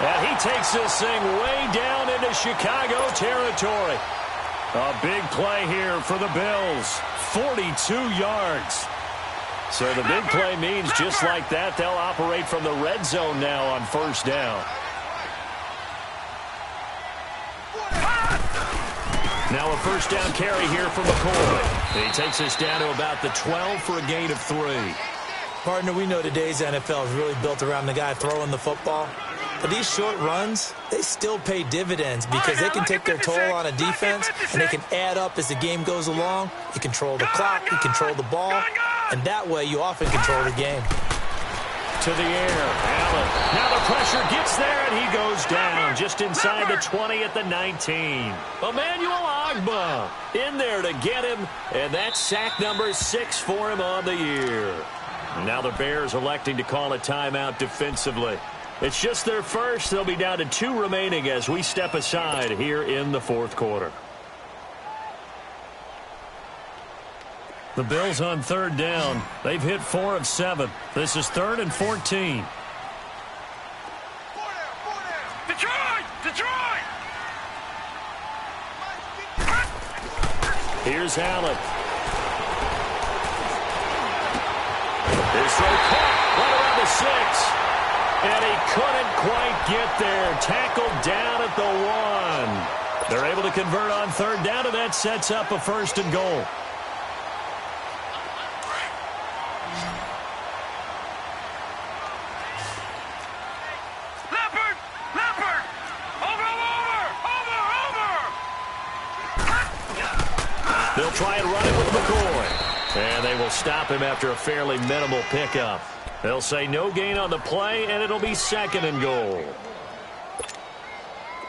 And he takes this thing way down into Chicago territory. A big play here for the Bills. 42 yards. So the big play means just like that, they'll operate from the red zone now on first down. Now a first down carry here for McCoy. He takes us down to about the 12 for a gain of 3. Partner, we know today's NFL is really built around the guy throwing the football. But these short runs, they still pay dividends because they can take their toll on a defense and they can add up as the game goes along. You control the clock, you control the ball, and that way you often control the game. To the air, Allen. Now the pressure gets there and he goes down just inside the 20 at the 19. Emmanuel Ogbah in there to get him, and that's sack number 6 for him on the year. Now the Bears electing to call a timeout defensively. It's just their first. They'll be down to 2 remaining as we step aside here in the fourth quarter. The Bills on third down. They've hit 4 of 7. This is 3rd and 14. Detroit! Detroit! Here's Allen. His throw caught right around the 6. And he couldn't quite get there. Tackled down at the 1. They're able to convert on third down, and that sets up a 1st and goal. Leopard! Leopard! Over! They'll try and run it with McCoy. And they will stop him after a fairly minimal pickup. They'll say no gain on the play, and it'll be 2nd and goal.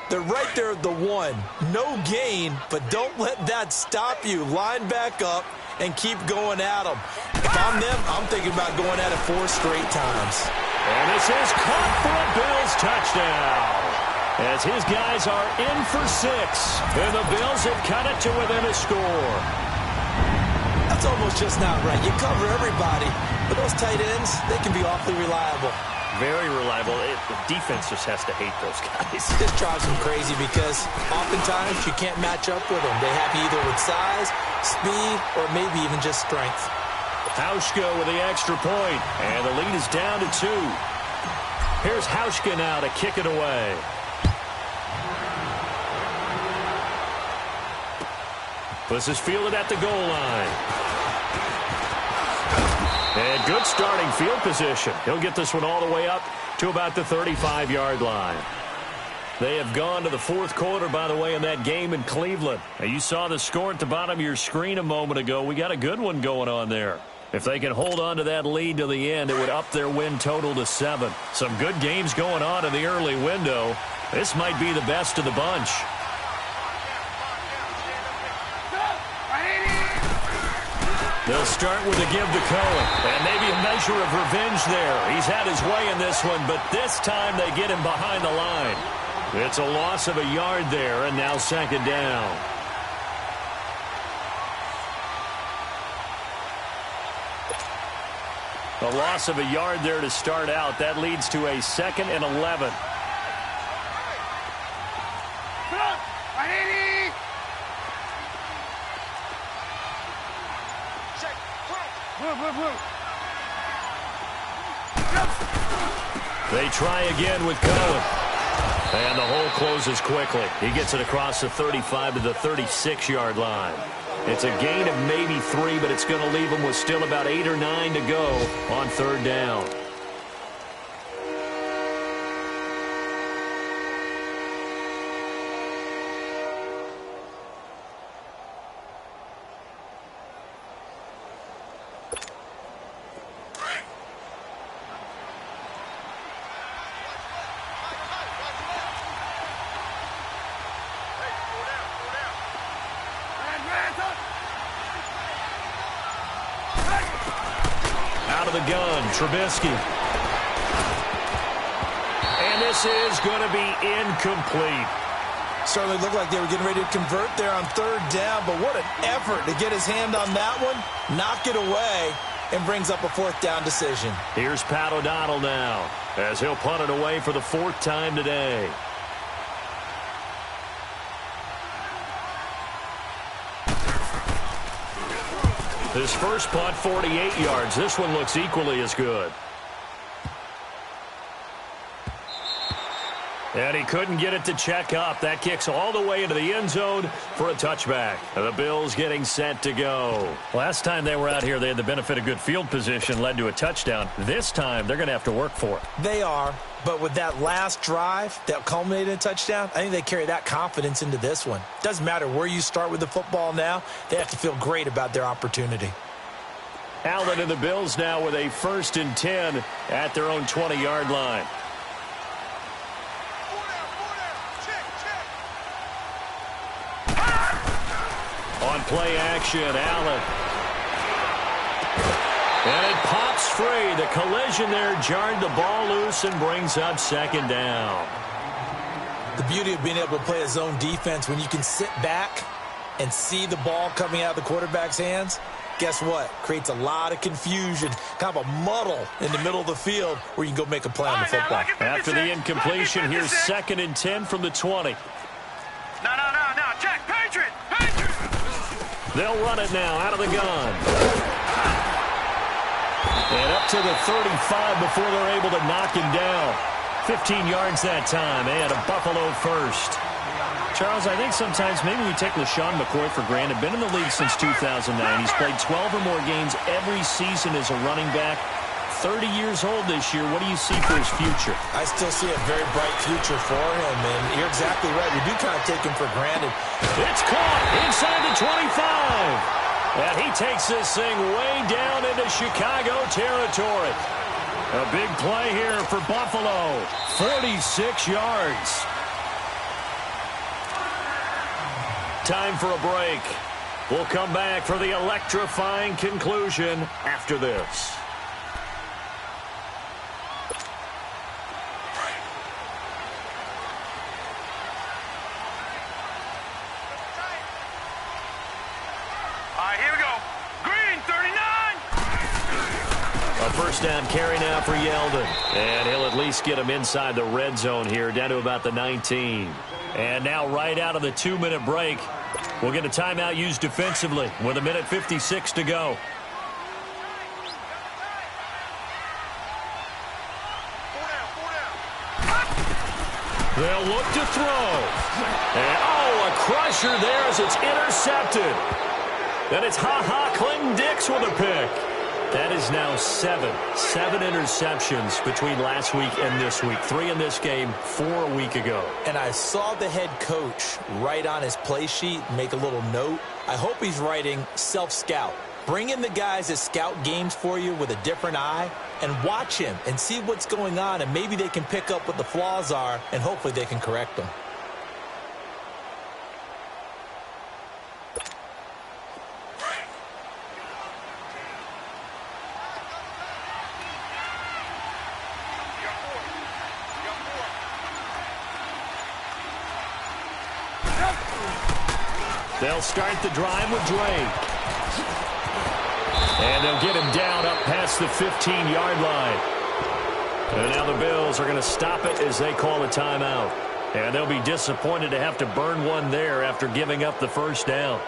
They're right there at the 1. No gain, but don't let that stop you. Line back up and keep going at them. If I'm them, I'm thinking about going at it 4 straight times. And this is caught for a Bills touchdown. As his guys are in for 6. And the Bills have cut it to within a score. That's almost just not right. You cover everybody, but those tight ends, they can be awfully reliable. Very reliable. The defense just has to hate those guys. This drives them crazy because oftentimes you can't match up with them. They have you either with size, speed, or maybe even just strength. Hauschka with the extra point, and the lead is down to 2. Here's Hauschka now to kick it away. This is fielded at the goal line. And good starting field position. He'll get this one all the way up to about the 35-yard line. They have gone to the fourth quarter, by the way, in that game in Cleveland. Now, you saw the score at the bottom of your screen a moment ago. We got a good one going on there. If they can hold on to that lead to the end, it would up their win total to 7. Some good games going on in the early window. This might be the best of the bunch. They'll start with a give to Cohen. And maybe a measure of revenge there. He's had his way in this one, but this time they get him behind the line. It's a loss of a yard there, and now 2nd down. A loss of a yard there to start out. That leads to a 2nd and 11. They try again with Cohen. And the hole closes quickly. He gets it across the 35 to the 36-yard line. It's a gain of maybe 3, but it's going to leave him with still about 8 or 9 to go on 3rd down. Out of the gun, Trubisky. And this is going to be incomplete. Certainly looked like they were getting ready to convert there on 3rd down, but what an effort to get his hand on that one, knock it away, and brings up a 4th down decision. Here's Pat O'Donnell now, as he'll punt it away for the 4th time today. His first punt, 48 yards. This one looks equally as good. And he couldn't get it to check up. That kicks all the way into the end zone for a touchback. The Bills getting set to go. Last time they were out here, they had the benefit of good field position, led to a touchdown. This time, they're going to have to work for it. They are, but with that last drive that culminated in a touchdown, I think they carry that confidence into this one. Doesn't matter where you start with the football now, they have to feel great about their opportunity. Allen and the Bills now with a 1st and 10 at their own 20-yard line. On play action, Allen. And it pops free. The collision there jarred the ball loose and brings up second down. The beauty of being able to play a zone defense when you can sit back and see the ball coming out of the quarterback's hands, guess what? Creates a lot of confusion, kind of a muddle in the middle of the field where you can go make a play on the football. After the incompletion, here's 2nd and 10 from the 20. No. Check. Patriot. They'll run it now out of the gun. And up to the 35 before they're able to knock him down. 15 yards that time, and a Buffalo first. Charles, I think sometimes maybe we take LaShawn McCoy for granted. Been in the league since 2009. He's played 12 or more games every season as a running back. 30 years old this year. What do you see for his future? I still see a very bright future for him, and you're exactly right. We do kind of take him for granted. It's caught inside the 25. And he takes this thing way down into Chicago territory. A big play here for Buffalo. 46 yards. Time for a break. We'll come back for the electrifying conclusion after this. First down carry now for Yeldon. And he'll at least get him inside the red zone here, down to about the 19. And now right out of the 2-minute break, we'll get a timeout used defensively with 1:56 to go. They'll look to throw. And, a crusher there as it's intercepted. And it's Clinton-Dix with a pick. That is now 7 interceptions between last week and this week. 3 in this game, 4 a week ago. And I saw the head coach write on his play sheet, make a little note. I hope he's writing self-scout. Bring in the guys that scout games for you with a different eye and watch him and see what's going on, and maybe they can pick up what the flaws are, and hopefully they can correct them. They'll start the drive with Dre. And they'll get him down up past the 15-yard line. And now the Bills are going to stop it as they call a timeout. And they'll be disappointed to have to burn one there after giving up the first down.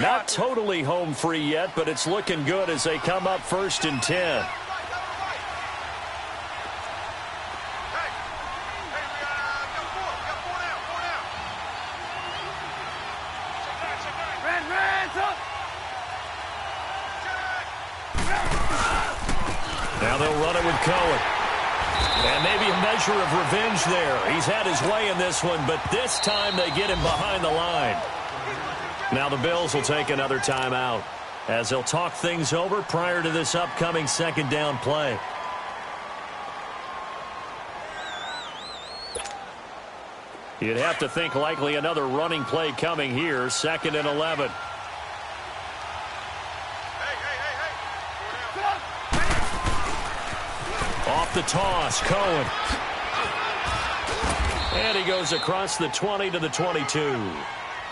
Not totally home free yet, but it's looking good as they come up 1st and 10. Now they'll run it with Cohen. And maybe a measure of revenge there. He's had his way in this one, but this time they get him behind the line. Now the Bills will take another timeout as they'll talk things over prior to this upcoming 2nd down play. You'd have to think likely another running play coming here, 2nd and 11. Off the toss, Cohen. And he goes across the 20 to the 22.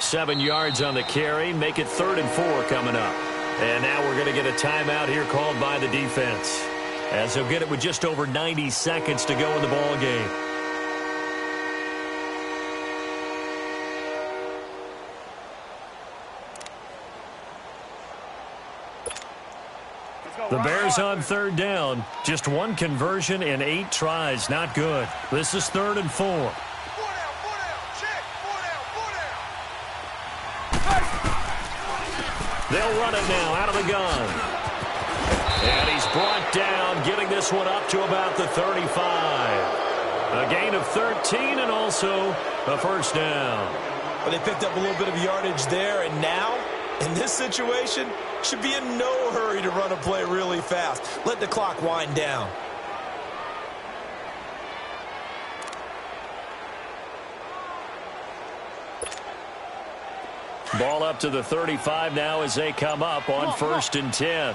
7 yards on the carry, make it 3rd and 4 coming up. And now we're going to get a timeout here called by the defense, as they'll get it with just over 90 seconds to go in the ball game. The Bears on 3rd down. Just 1 conversion in 8 tries. Not good. This is 3rd and 4. They'll run it now out of the gun. And he's brought down, getting this one up to about the 35. A gain of 13 and also a first down. Well, they picked up a little bit of yardage there, and now In this situation, should be in no hurry to run a play really fast. Let the clock wind down. Ball up to the 35 now as they come up on 1st and 10.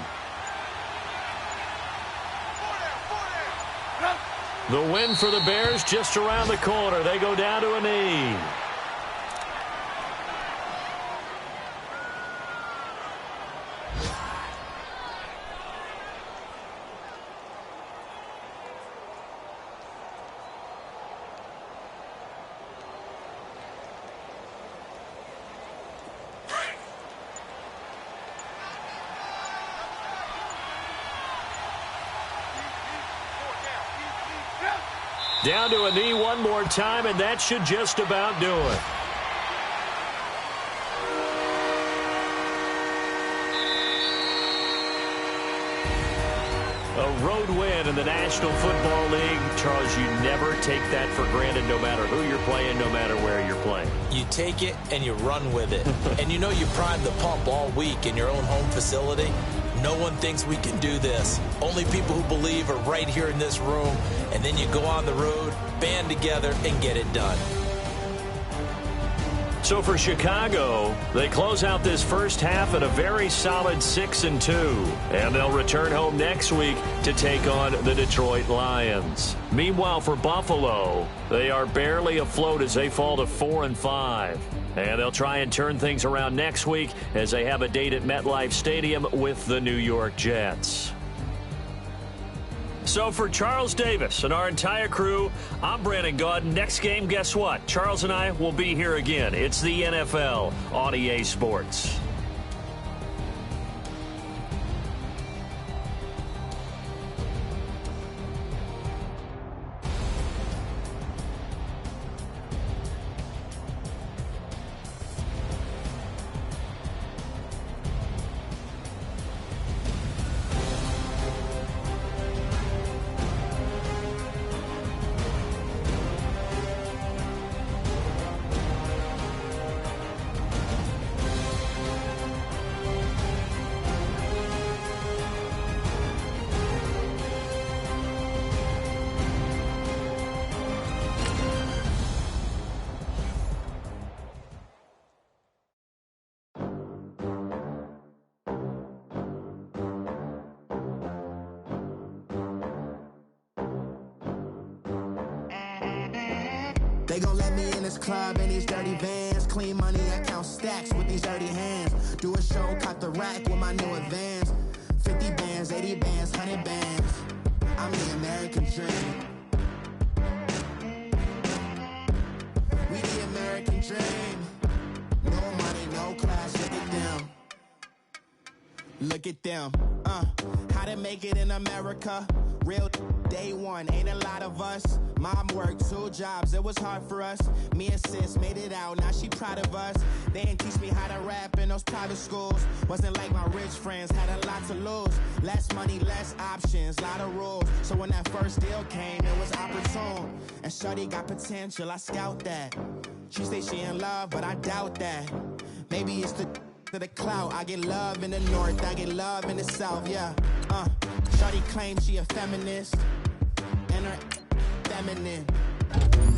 The win for the Bears just around the corner. They go down to a knee. Down to a knee one more time, and that should just about do it. A road win in the National Football League. Charles, you never take that for granted no matter who you're playing, no matter where you're playing. You take it and you run with it. And you know you primed the pump all week in your own home facility. No one thinks we can do this. Only people who believe are right here in this room. And then you go on the road, band together, and get it done. So for Chicago, they close out this first half at a very solid 6-2. And they'll return home next week to take on the Detroit Lions. Meanwhile, for Buffalo, they are barely afloat as they fall to 4-5. And they'll try and turn things around next week as they have a date at MetLife Stadium with the New York Jets. So for Charles Davis and our entire crew, I'm Brandon Gaudin. Next game, guess what? Charles and I will be here again. It's the NFL on EA Sports. They gon' let me in this club in these dirty vans. Clean money, I count stacks with these dirty hands. Do a show, caught the rack with my new advance. 50 bands, 80 bands, 100 bands. I'm the American dream. We the American dream. No money, no class, look at them. Look at them. How to make it in America. Real day one, ain't a lot of us. Mom worked 2 jobs, it was hard for us. Me and sis made it out, now she proud of us. They didn't teach me how to rap in those private schools. Wasn't like my rich friends, had a lot to lose. Less money, less options, lot of rules. So when that first deal came, it was opportune. And shorty got potential, I scout that. She say she in love, but I doubt that. Maybe it's the clout. I get love in the north, I get love in the south, yeah. Shorty claims she a feminist, and her feminine.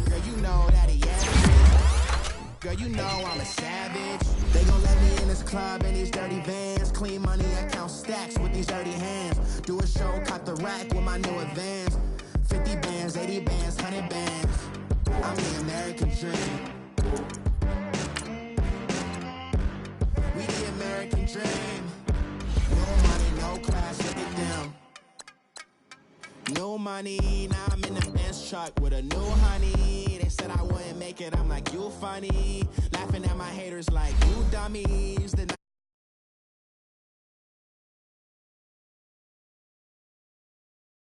Girl, you know that he average. Girl, you know I'm a savage. They gon' let me in this club in these dirty vans. Clean money, I count stacks with these dirty hands. Do a show, caught the rack with my new advance. 50 bands, 80 bands, 100 bands. I'm the American dream. We the American dream. No money, no class, look at them. No money, now I'm in the Benz truck with a new honey. They said I wouldn't make it, I'm like, you funny. Laughing at my haters like, you dummies.